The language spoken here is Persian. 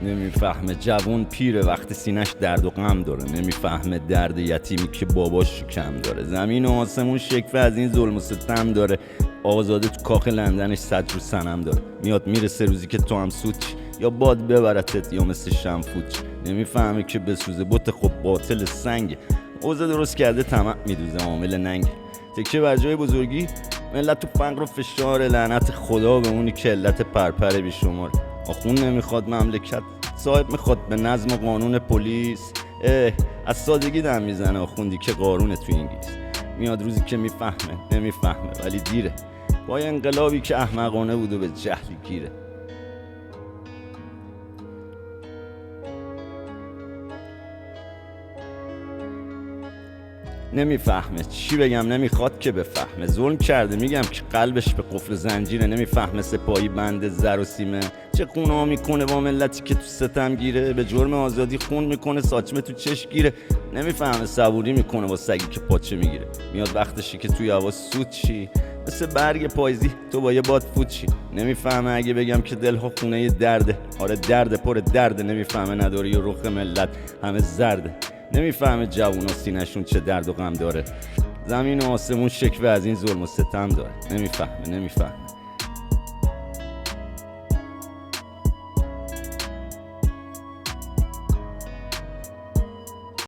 نمیفهمه جوون پیره وقتی سینش درد و غم داره، نمیفهمه درد یتیمی که باباش کم داره. زمین و آسمون شکوه از این ظلم و ستم داره، آزاده تو کاخ لندنش صد رو صنم داره. میاد میرسه روزی که تو هم سود چی، یا باد ببرتت یا مثل شمفود چی. نمیفهمه که بسوزه بوت خب باطل سنگ، اوضاع درست کرده طمع میدوزه عامل ننگ. تکیه بر جای بزرگی ملت تو فقر و فشار، لعنت خدا به اونی که علت پرپر بیشمار. آخون نمیخواد مملکت، صاحب میخواد به نظم و قانون پلیس. از سادگی دم میزنه آخوندی که قارونه تو انگلیس. میاد روزی که میفهمه نمیفهمه ولی دیره، با انقلابی که احمقانه بود و به جهلی گیره. نمیفهمه چی بگم، نمیخواد که بفهمه. ظلم کرده میگم که قلبش به قفل زنجیره. نمیفهمه سپاهی بند زر و سیمه چه خونها میکنه با ملتی که تو ستم گیره. به جرم آزادی خون میکنه ساچمه تو چش گیره. نمیفهمه صبوری میکنه با سگی که پاچه میگیره. میاد وقتشی که توی هوا سود چی، مثل برگ پاییزی تو با یه باد فوت چی. نمیفهمه اگه بگم که دلها خونه درده، آره درده پر درده. نمیفهمه نداری و رخ ملت همه زرده. نمیفهمه جوونا سینه‌شون چه درد و غم داره، زمین و آسمون شکوه از این ظلم و ستم داره. نمیفهمه